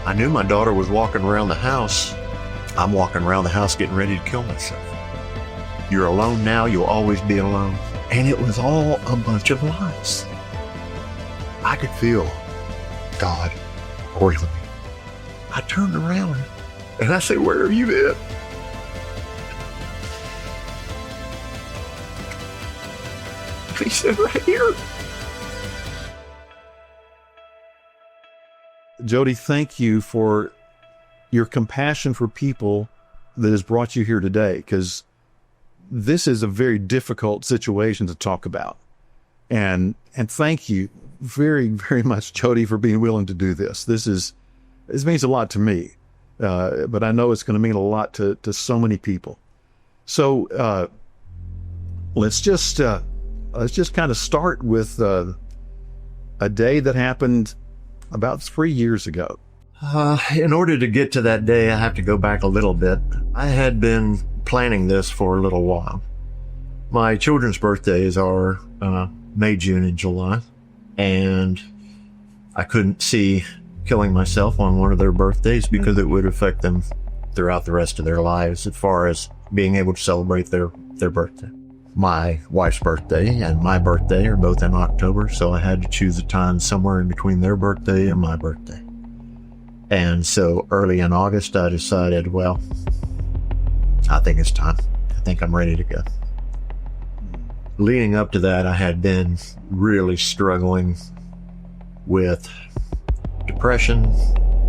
I knew my daughter was walking around the house. I'm walking around the house getting ready to kill myself. You're alone now, you'll always be alone. And it was all a bunch of lies. I could feel God oiling me. I turned around and I said, "Where have you been?" He said, "Right here." Jody, thank you for your compassion for people that has brought you here today, because this is a very difficult situation to talk about. And thank you very, very much, Jody, for being willing to do this. This means a lot to me, but I know it's going to mean a lot to so many people. So let's just kind of start with a day that happened about 3 years ago. In order to get to that day, I have to go back a little bit. I had been planning this for a little while. My children's birthdays are May, June, and July, and I couldn't see killing myself on one of their birthdays because it would affect them throughout the rest of their lives as far as being able to celebrate their birthday. My wife's birthday and my birthday are both in October, so I had to choose a time somewhere in between their birthday and my birthday. And so early in August, I decided, well, I think it's time. I think I'm ready to go. Leading up to that, I had been really struggling with depression,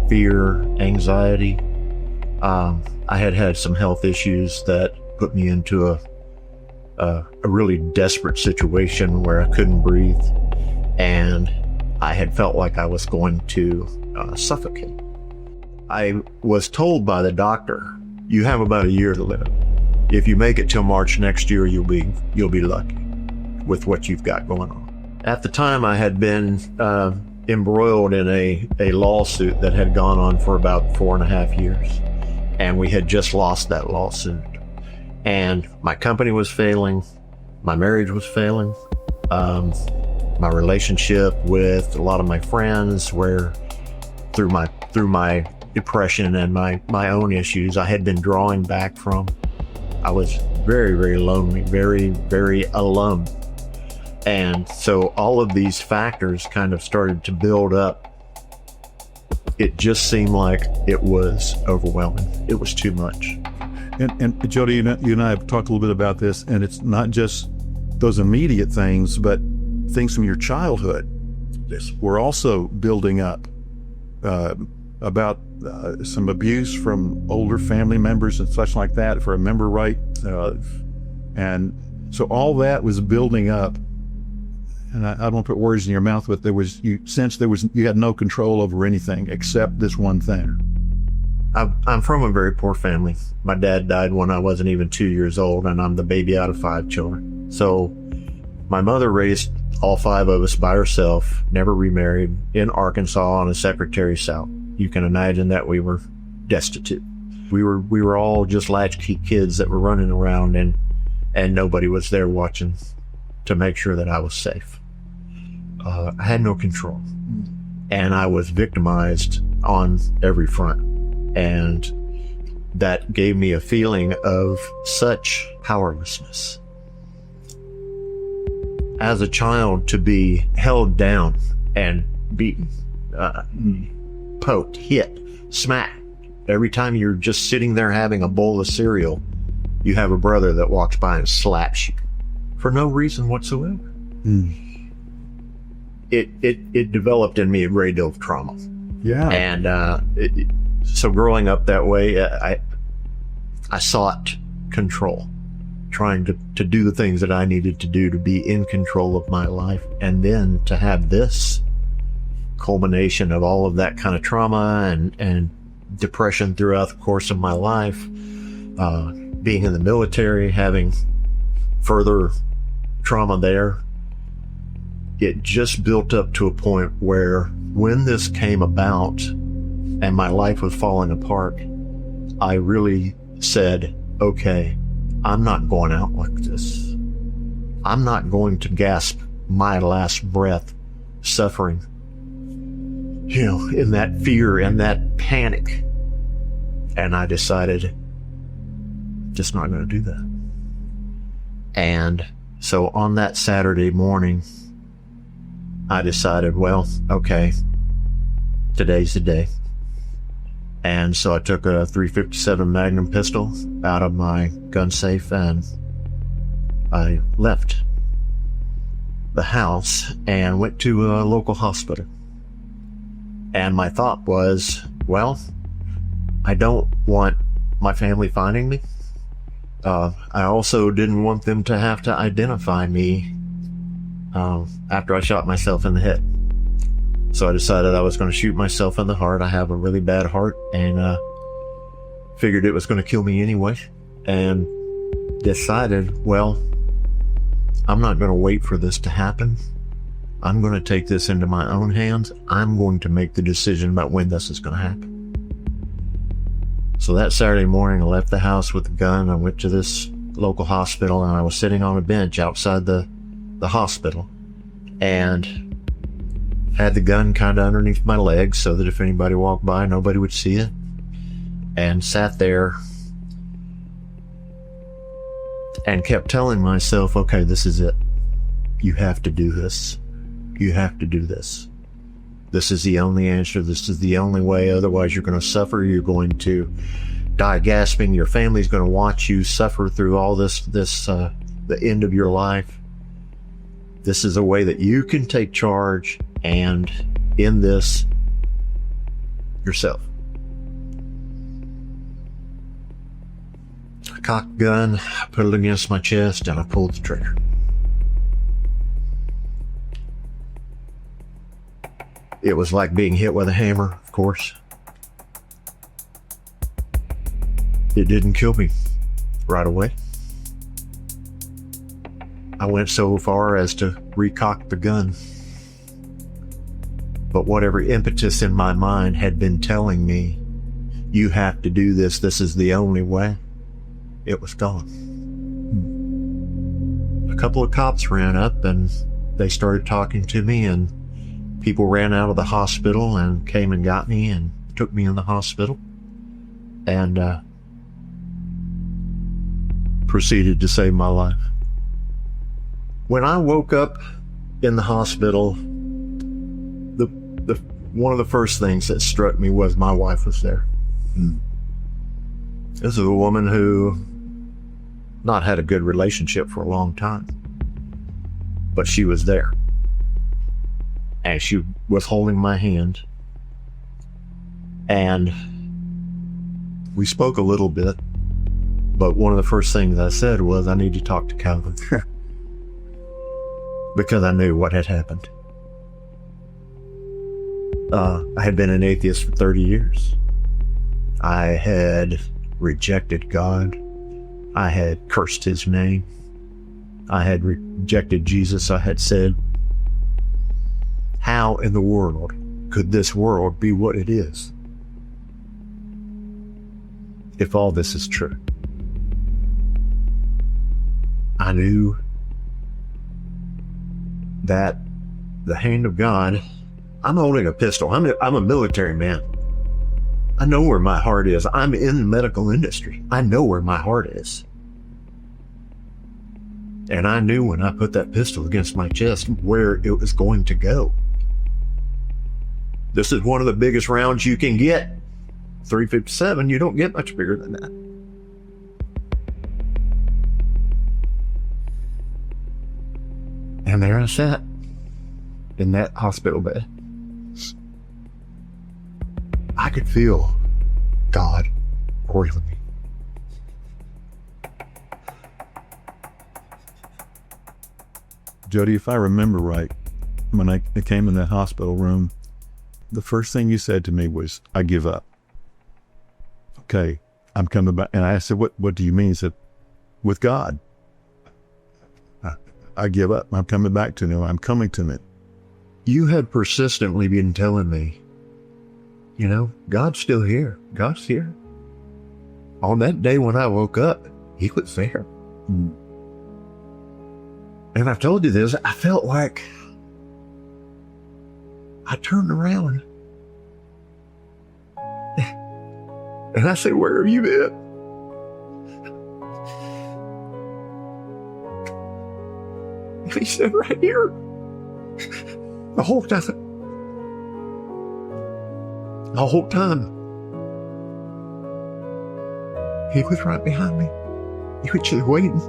fear, anxiety. I had some health issues that put me into a really desperate situation where I couldn't breathe, and I had felt like I was going to suffocate. I was told by the doctor, "You have about a year to live. If you make it till March next year, you'll be lucky with what you've got going on." At the time, I had been embroiled in a lawsuit that had gone on for about 4.5 years, and we had just lost that lawsuit. And my company was failing, my marriage was failing, my relationship with a lot of my friends, where through my depression and my own issues, I had been drawing back from. I was very, very lonely, very, very alone. And so all of these factors kind of started to build up. It just seemed like it was overwhelming. It was too much. And Jody, you and I have talked a little bit about this, and it's not just those immediate things, but things from your childhood. We're also building up about some abuse from older family members and such like that, if I remember right. And so all that was building up. And I don't put words in your mouth, but you had no control over anything except this one thing. I'm from a very poor family. My dad died when I wasn't even 2 years old, and I'm the baby out of 5 children. So my mother raised all 5 of us by herself, never remarried, in Arkansas on a Secretary South. You can imagine that we were destitute. We were all just latchkey kids that were running around, and nobody was there watching to make sure that I was safe. I had no control, and I was victimized on every front. And that gave me a feeling of such powerlessness. As a child, to be held down and beaten, poked, hit, smacked. Every time you're just sitting there having a bowl of cereal, you have a brother that walks by and slaps you for no reason whatsoever. It developed in me a great deal of trauma. Yeah. And so growing up that way, I sought control, trying to do the things that I needed to do to be in control of my life. And then to have this culmination of all of that kind of trauma and depression throughout the course of my life, being in the military, having further trauma there, it just built up to a point where when this came about and my life was falling apart, I really said, okay, I'm not going out like this. I'm not going to gasp my last breath suffering in that fear and that panic. And I decided, just not going to do that. And so on that Saturday morning, I decided, well, okay, today's the day. And so I took a .357 Magnum pistol out of my gun safe and I left the house and went to a local hospital. And my thought was, well, I don't want my family finding me. I also didn't want them to have to identify me after I shot myself in the head. So I decided I was going to shoot myself in the heart. I have a really bad heart and figured it was going to kill me anyway. And decided, well, I'm not going to wait for this to happen. I'm going to take this into my own hands. I'm going to make the decision about when this is going to happen. So that Saturday morning, I left the house with the gun. I went to this local hospital and I was sitting on a bench outside the hospital and had the gun kind of underneath my legs so that if anybody walked by, nobody would see it. And sat there and kept telling myself, okay, this is it. You have to do this. You have to do this. This is the only answer. This is the only way. Otherwise, you're going to suffer. You're going to die gasping. Your family's going to watch you suffer through all this, the end of your life. This is a way that you can take charge and end this yourself. I cocked the gun, I put it against my chest, and I pulled the trigger. It was like being hit with a hammer, of course. It didn't kill me right away. I went so far as to recock the gun. But whatever impetus in my mind had been telling me, you have to do this, this is the only way, it was gone. A couple of cops ran up and they started talking to me, and people ran out of the hospital and came and got me and took me in the hospital and proceeded to save my life. When I woke up in the hospital, one of the first things that struck me was my wife was there. This is a woman who not had a good relationship for a long time, but she was there. And she was holding my hand. And we spoke a little bit, but one of the first things I said was, I need to talk to Calvin. Because I knew what had happened. I had been an atheist for 30 years. I had rejected God. I had cursed his name. I had rejected Jesus. I had said, how in the world could this world be what it is if all this is true? I knew that the hand of God, I'm holding a pistol. I'm a military man. I know where my heart is. I'm in the medical industry. I know where my heart is. And I knew when I put that pistol against my chest where it was going to go. This is one of the biggest rounds you can get. .357, you don't get much bigger than that. And there I sat in that hospital bed. I could feel God oiling me. Jody, if I remember right, when I came in that hospital room, the first thing you said to me was, I give up. Okay, I'm coming back. And I said, what do you mean? He said, with God. I give up. I'm coming back to him. I'm coming to him. You had persistently been telling me, God's still here. God's here. On that day when I woke up, he was there. And I've told you this, I felt like I turned around And I said, where have you been? And he said, right here. The whole time. The whole time. He was right behind me. He was just waiting.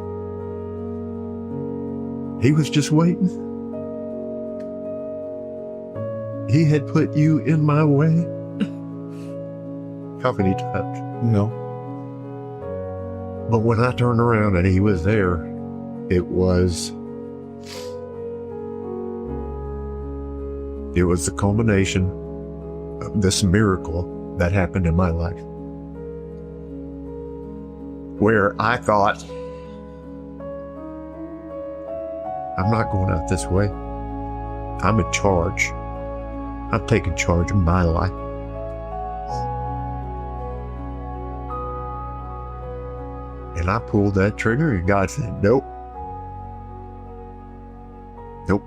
He was just waiting. He had put you in my way. How many times? No. But when I turned around and he was there, it was the culmination of this miracle that happened in my life. Where I thought, I'm not going out this way. I'm in charge. I'm taking charge of my life. And I pulled that trigger and God said, nope. Nope.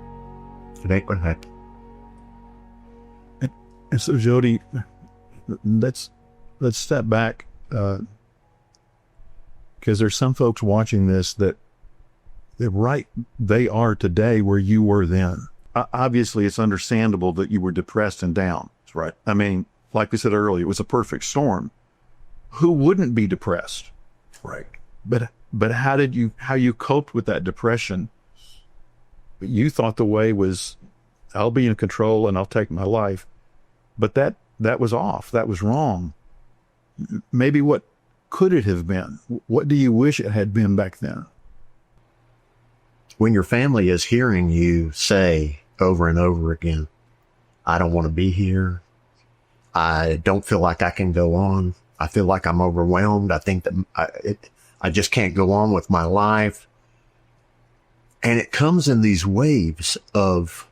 It ain't gonna happen. And so, Jody, let's step back, because there's some folks watching this that they are today where you were then. Obviously, it's understandable that you were depressed and down. That's right. I mean, like we said earlier, it was a perfect storm. Who wouldn't be depressed? Right. But how you coped with that depression? You thought the way was, I'll be in control and I'll take my life. But that was off. That was wrong. Maybe what could it have been? What do you wish it had been back then? When your family is hearing you say over and over again, I don't want to be here. I don't feel like I can go on. I feel like I'm overwhelmed. I think that I just can't go on with my life. And it comes in these waves of,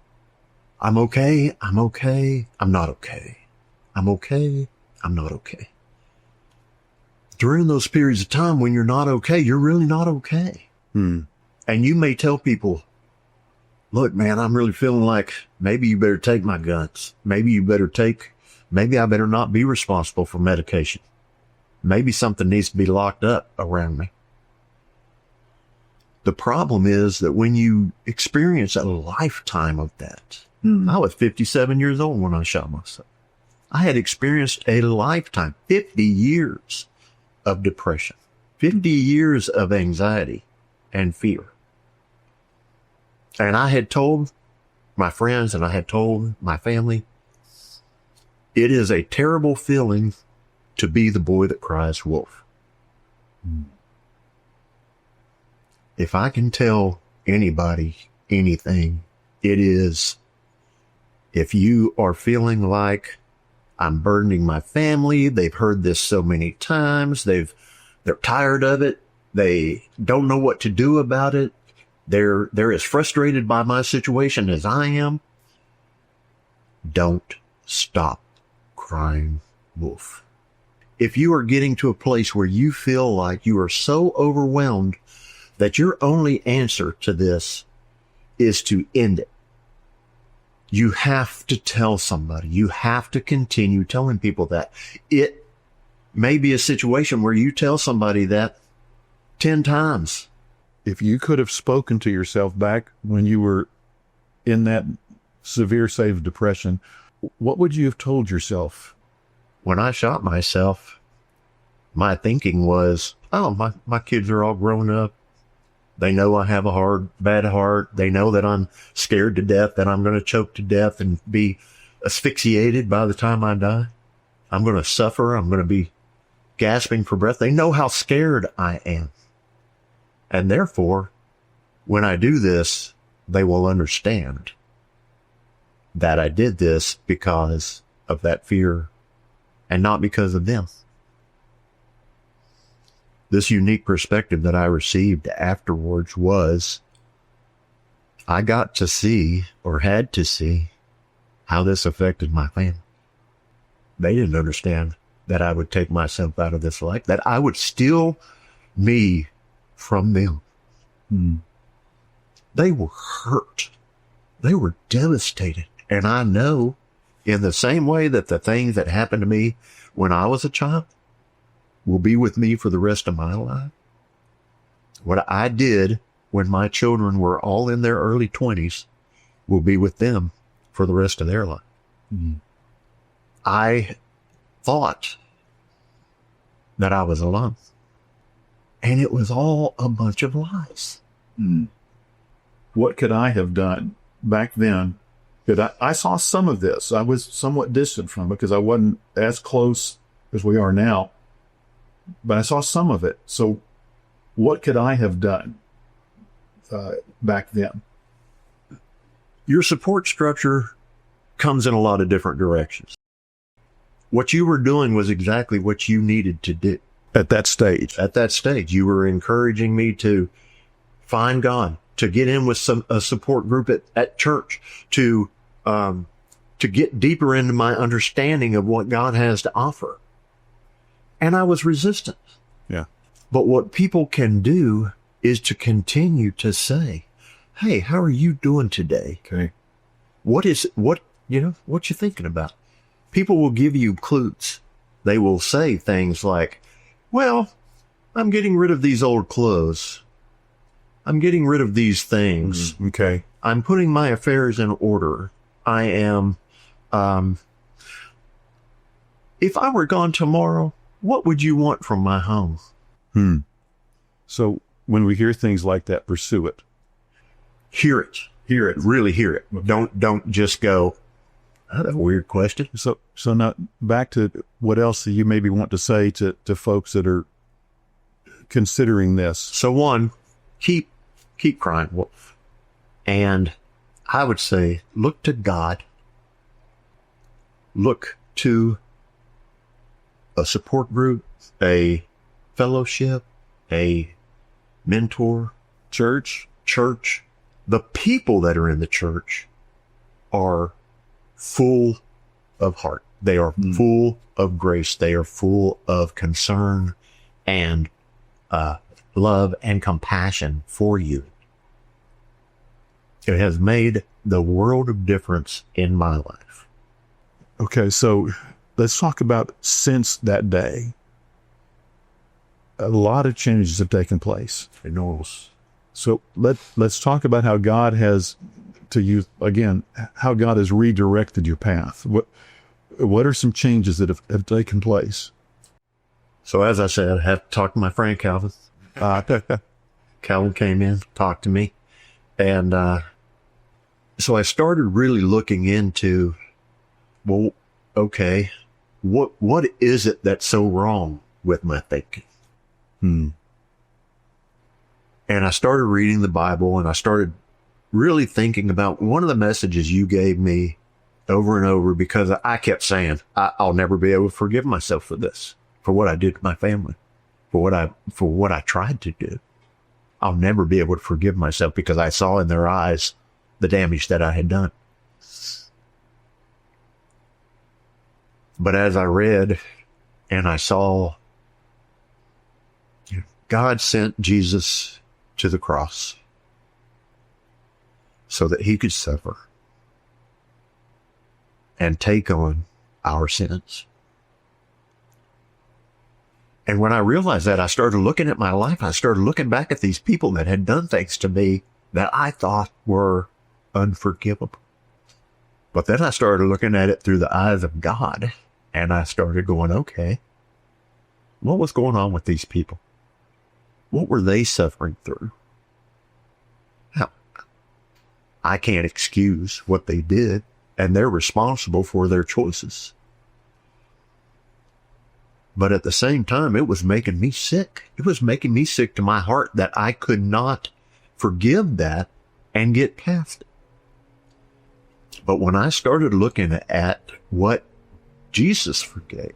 I'm okay, I'm okay, I'm not okay. I'm okay, I'm not okay. During those periods of time when you're not okay, you're really not okay. And you may tell people, look, man, I'm really feeling like maybe you better take my guns. Maybe I better not be responsible for medication. Maybe something needs to be locked up around me. The problem is that when you experience a lifetime of that, I was 57 years old when I shot myself. I had experienced a lifetime, 50 years of depression, 50 years of anxiety and fear. And I had told my friends and I had told my family, it is a terrible feeling to be the boy that cries wolf. If I can tell anybody anything, it is, if you are feeling like I'm burdening my family, they've heard this so many times, they're tired of it, they don't know what to do about it, they're as frustrated by my situation as I am, don't stop crying wolf. If you are getting to a place where you feel like you are so overwhelmed that your only answer to this is to end it, you have to tell somebody. You have to continue telling people that. It may be a situation where you tell somebody that 10 times. If you could have spoken to yourself back when you were in that severe state of depression, what would you have told yourself? When I shot myself, my thinking was, oh, my kids are all grown up. They know I have a bad heart. They know that I'm scared to death, that I'm going to choke to death and be asphyxiated by the time I die. I'm going to suffer. I'm going to be gasping for breath. They know how scared I am. And therefore, when I do this, they will understand that I did this because of that fear and not because of them. This unique perspective that I received afterwards was I got to see, or had to see, how this affected my family. They didn't understand that I would take myself out of this life, that I would steal me from them. They were hurt. They were devastated. And I know in the same way that the things that happened to me when I was a child, will be with me for the rest of my life. What I did when my children were all in their early 20s will be with them for the rest of their life. Mm. I thought that I was alone. And it was all a bunch of lies. Mm. What could I have done back then? I saw some of this. I was somewhat distant from it because I wasn't as close as we are now. But I saw some of it. So what could I have done back then? Your support structure comes in a lot of different directions. What you were doing was exactly what you needed to do. At that stage. At that stage, you were encouraging me to find God, to get in with a support group at church, to get deeper into my understanding of what God has to offer. And I was resistant. Yeah. But what people can do is to continue to say, hey, how are you doing today? Okay. What you thinking about? People will give you clues. They will say things like, well, I'm getting rid of these old clothes. I'm getting rid of these things. Mm-hmm. Okay. I'm putting my affairs in order. I am, if I were gone tomorrow, what would you want from my home? So when we hear things like that, pursue it. Hear it. Hear it. Really hear it. Okay. Don't just go, oh, that's a weird question. So now back to what else you maybe want to say to folks that are considering this. So one, keep crying wolf. And I would say, look to God. Look to a support group, a fellowship, a mentor, church. The people that are in the church are full of heart. They are full of grace. They are full of concern and love and compassion for you. It has made the world of difference in my life. Okay, so let's talk about since that day. A lot of changes have taken place. Enormous. So let's talk about how God has, to use again, how God has redirected your path. What are some changes that have taken place? So as I said, I have to talk to my friend Calvin. Calvin came in, talked to me, and so I started really looking into, well, okay, what is it that's so wrong with my thinking? And I started reading the Bible, and I started really thinking about one of the messages you gave me over and over, because I kept saying, I'll never be able to forgive myself for this, for what I did to my family, for what I tried to do. I'll never be able to forgive myself because I saw in their eyes the damage that I had done. But as I read and I saw God sent Jesus to the cross so that he could suffer and take on our sins. And when I realized that, I started looking at my life. I started looking back at these people that had done things to me that I thought were unforgivable. But then I started looking at it through the eyes of God, and I started going, okay, what was going on with these people? What were they suffering through? Now, I can't excuse what they did, and they're responsible for their choices. But at the same time, it was making me sick. It was making me sick to my heart that I could not forgive that and get past it. But when I started looking at what Jesus forgave,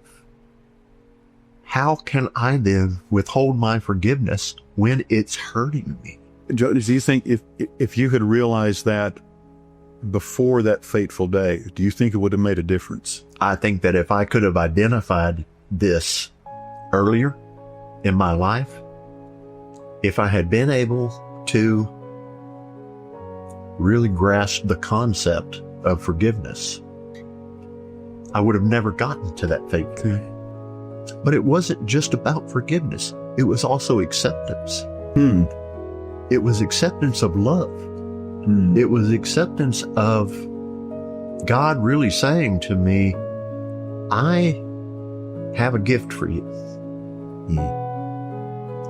how can I then withhold my forgiveness when it's hurting me? Jody, do you think if you had realized that before that fateful day, do you think it would have made a difference? I think that if I could have identified this earlier in my life, if I had been able to really grasp the concept of forgiveness, I would have never gotten to that fateful day. But it wasn't just about forgiveness. It was also acceptance. It was acceptance of love. It was acceptance of God really saying to me, I have a gift for you.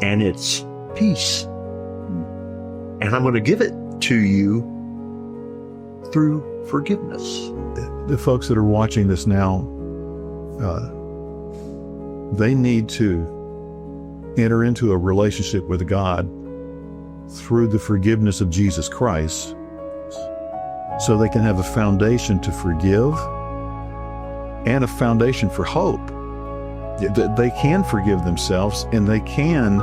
And it's peace. And I'm going to give it to you through forgiveness. The folks that are watching this now, they need to enter into a relationship with God through the forgiveness of Jesus Christ, so they can have a foundation to forgive and a foundation for hope. That they can forgive themselves and they can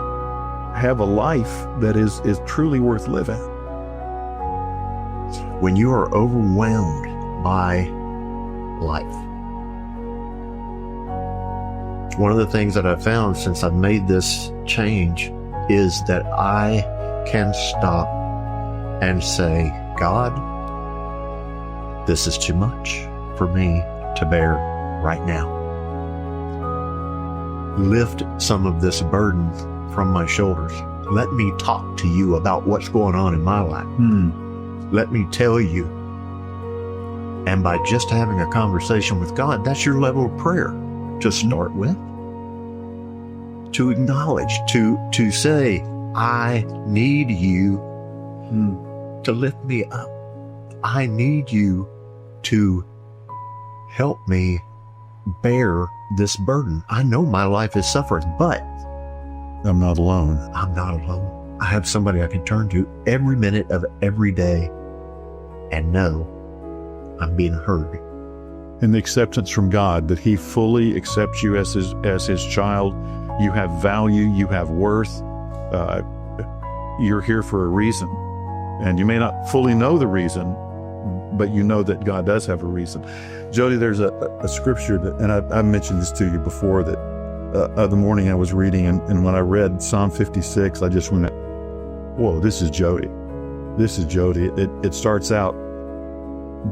have a life that is truly worth living. When you are overwhelmed by life, one of the things that I've found since I've made this change is that I can stop and say, God, this is too much for me to bear right now. Lift some of this burden from my shoulders. Let me talk to you about what's going on in my life. Let me tell you. And by just having a conversation with God, that's your level of prayer to start with. To acknowledge, to say, I need you to lift me up. I need you to help me bear this burden. I know my life is suffering, but I'm not alone. I'm not alone. I have somebody I can turn to every minute of every day and know I'm being heard. And the acceptance from God, that He fully accepts you as His child. You have value, you have worth. You're here for a reason. And you may not fully know the reason, but you know that God does have a reason. Jody, there's a scripture that, and I mentioned this to you before, that the morning I was reading, and when I read Psalm 56, I just went, whoa, this is Jody. This is Jody. It starts out,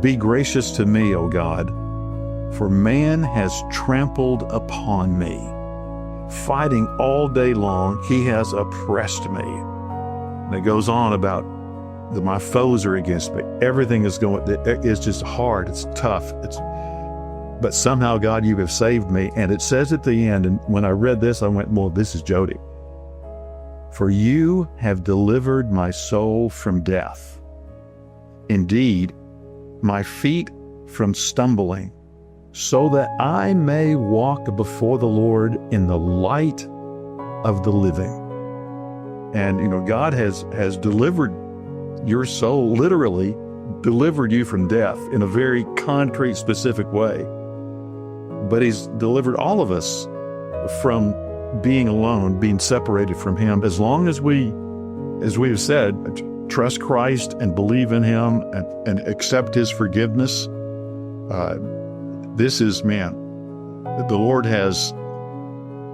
be gracious to me, O God, for man has trampled upon me. Fighting all day long, he has oppressed me. And it goes on about my foes are against me. Everything is going, it's just hard. It's tough. But somehow, God, you have saved me. And it says at the end, and when I read this, I went, well, this is Jody. For you have delivered my soul from death. Indeed, my feet from stumbling, so that I may walk before the Lord in the light of the living. And, God has delivered your soul, literally delivered you from death in a very concrete, specific way. But He's delivered all of us from being alone, being separated from Him. As long as we have said, trust Christ and believe in Him and accept His forgiveness, this is, the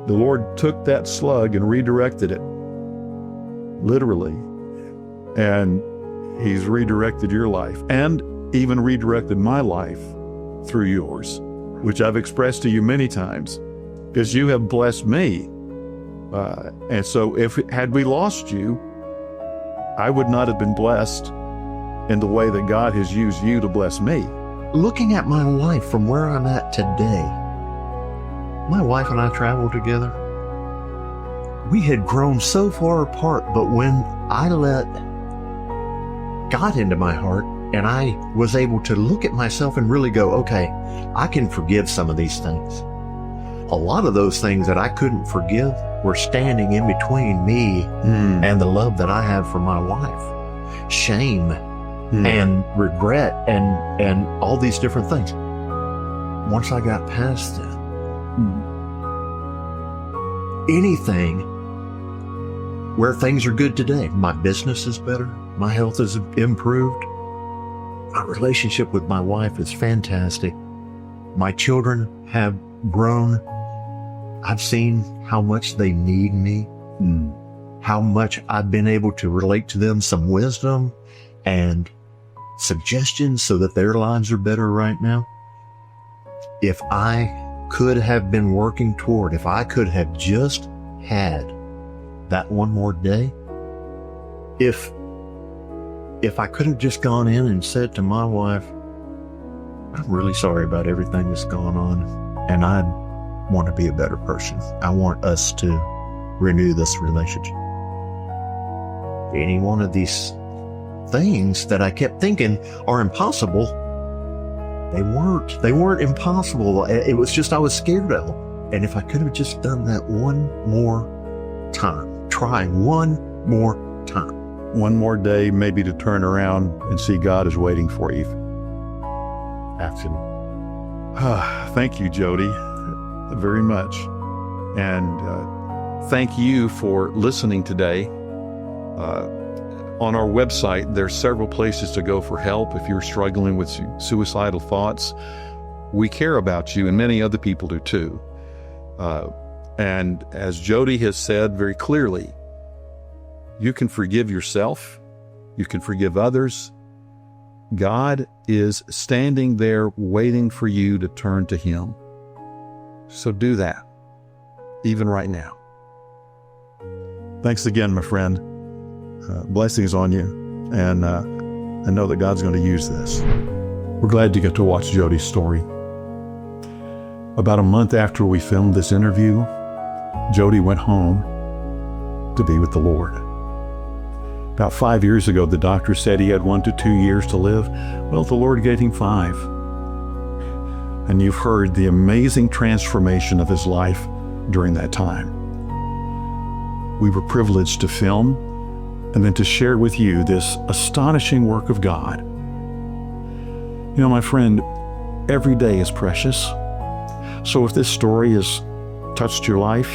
Lord took that slug and redirected it, literally, and He's redirected your life and even redirected my life through yours, which I've expressed to you many times, because you have blessed me. And so had we lost you, I would not have been blessed in the way that God has used you to bless me. Looking at my life from where I'm at today, my wife and I traveled together. We had grown so far apart, but when I let God into my heart and I was able to look at myself and really go, okay, I can forgive some of these things. A lot of those things that I couldn't forgive were standing in between me and the love that I have for my wife. Shame and regret and all these different things. Once I got past that, anything where things are good today, my business is better, my health is improved, my relationship with my wife is fantastic, my children have grown, I've seen how much they need me, how much I've been able to relate to them some wisdom and suggestions so that their lives are better right now. If I could have been working toward, if I could have just had that one more day, if I could have just gone in and said to my wife, I'm really sorry about everything that's going on, and I want to be a better person. I want us to renew this relationship. Any one of these things that I kept thinking are impossible, they weren't impossible. It was just I was scared of them. And if I could have just done that one more time, try one more time. One more day, maybe, to turn around and see God is waiting for you. Absolutely. Thank you, Jody, very much. And thank you for listening today. On our website, there's several places to go for help if you're struggling with suicidal thoughts. We care about you, and many other people do too. And as Jody has said very clearly, you can forgive yourself. You can forgive others. God is standing there waiting for you to turn to Him. So do that, even right now. Thanks again, my friend. Blessings on you. And I know that God's going to use this. We're glad you get to watch Jody's story. About a month after we filmed this interview, Jody went home to be with the Lord. About 5 years ago, the doctor said he had 1 to 2 years to live. Well, the Lord gave him 5. And you've heard the amazing transformation of his life during that time. We were privileged to film and then to share with you this astonishing work of God. You know, my friend, every day is precious. So if this story has touched your life,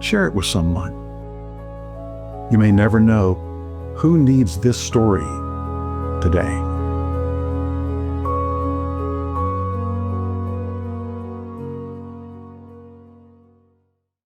share it with someone. You may never know who needs this story today.